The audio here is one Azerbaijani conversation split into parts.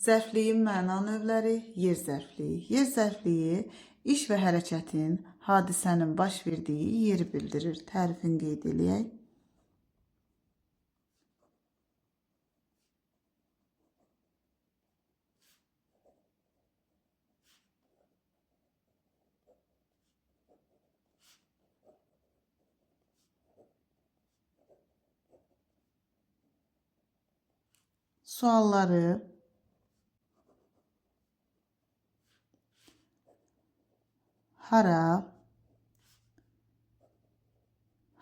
Zərfliyin məna növləri, yer zərfliyi. Yer zərfliyi iş və hərəkətin, hadisənin baş verdiyi yeri bildirir. Tərifini qeyd eləyək. Sualları hara,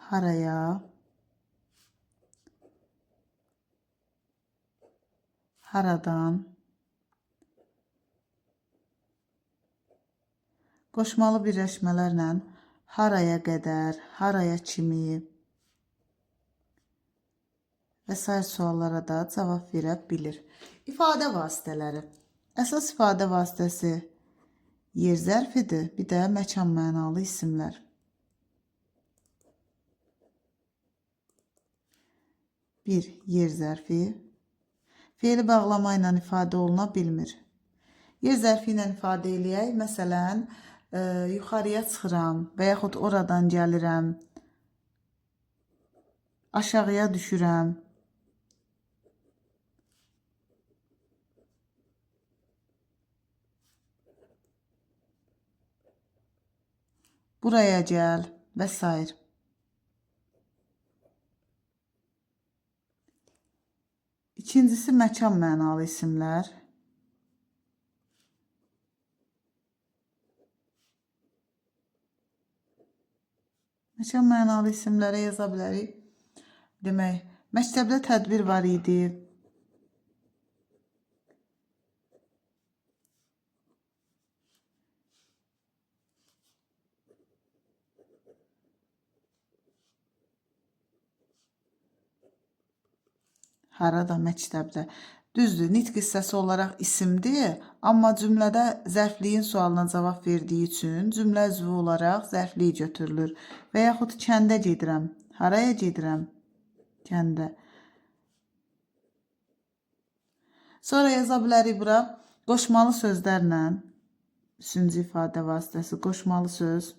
haraya, haradan, qoşmalı birləşmələrlə haraya qədər, haraya kimi və sair suallara da cavab verə bilir. İfadə vasitələri. Əsas ifadə vasitəsi yer zərfidir, bir də məkan mənalı isimlər. Bir, yer zərfi. Fe'li bağlama ilə ifadə oluna bilmir. Yer zərfi ilə ifadə eləyək. Məsələn, yuxarıya çıxıram və yaxud oradan gəlirəm, aşağıya düşürəm. Buraya gəl və s. İkincisi, məkan mənalı isimlər. Məkan mənalı isimlərə yaza bilərik. Demək, məktəbdə tədbir var idi. Harada, məktəbdə. Düzdür, nitq hissəsi olaraq isimdir, amma cümlədə zərfliyin sualına cavab verdiyi üçün cümlə üzvü olaraq zərfliyi götürülür. Və yaxud kəndə gedirəm. Haraya gedirəm? Kəndə. Sonra yaza bilərik bura qoşmalı sözlərlə. Üçüncü ifadə vasitəsi qoşmalı söz.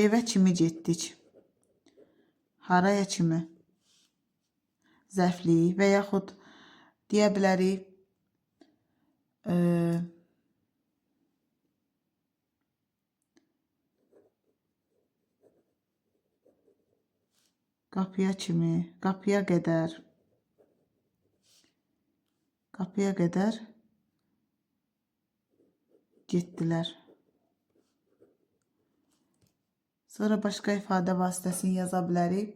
Evə kimi getdik. Haraya kimi? Zərfliyi və yaxud deyə bilərik qapıya kimi, qapıya qədər. Qapıya qədər getdilər. Sonra başqa ifadə vasitəsini yaza bilərik.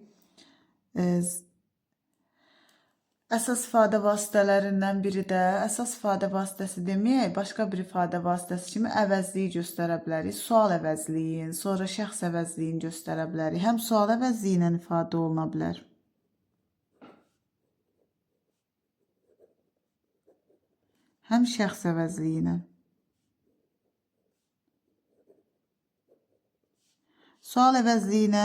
Əsas ifadə vasitələrindən biri də, əsas ifadə vasitəsi deməyək, başqa bir ifadə vasitəsi kimi əvəzliyi göstərə bilərik. Sual əvəzliyin, sonra şəxs əvəzliyini göstərə bilərik. Həm sual əvəzliyi ilə ifadə oluna bilər. Həm şəxs əvəzliyi ilə. Sual əvəzliyi ilə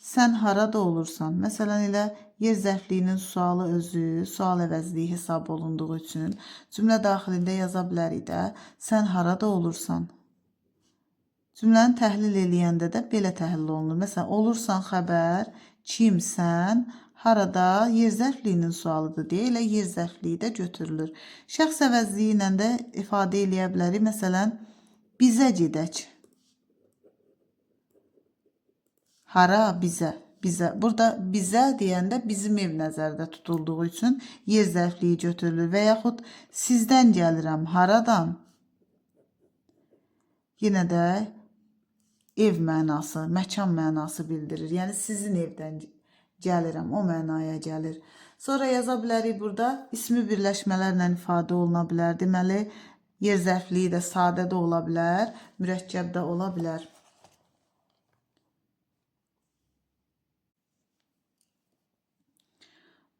sən harada olursan? Məsələn, elə yer zərfliyinin sualı özü sual əvəzliyi hesab olunduğu üçün cümlə daxilində yaza bilərik də, sən harada olursan? Cümləni təhlil eləyəndə də belə təhlil olunur. Məsələn, olursan xəbər, kimsən, harada yer zərfliyinin sualıdır deyə elə yer zərfliyi də götürülür. Şəxs əvəzliyi ilə də ifadə eləyə bilərik. Məsələn, bizə gedək. Hara, bizə. Bizə. Burada bizə deyəndə bizim ev nəzərdə tutulduğu üçün yer zərfliyi götürülür. Və yaxud sizdən gəlirəm, haradan? Yenə də ev mənası, məkan mənası bildirir. Yəni sizin evdən gəlirəm, o mənaya gəlir. Sonra yaza bilərik burada ismi birləşmələrlə ifadə oluna bilər. Deməli, yer zərfliyi də sadə də ola bilər, mürəkkəb də ola bilər.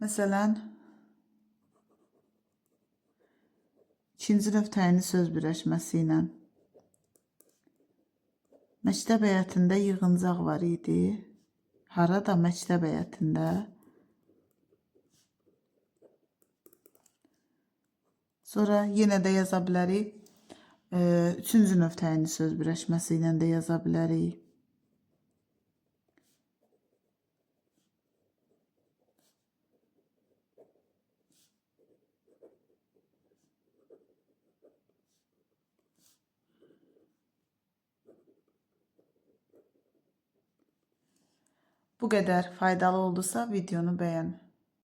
Məsələn, ikinci növ təyinli söz birləşməsi ilə Məktəb həyətində yığıncaq var idi. Harada? Məktəb həyətində. Sonra yenə də yaza bilərik. Üçüncü növ təyinli söz birləşməsi ilə də yaza bilərik. Bu qədər faydalı oldusa videonu bəyən.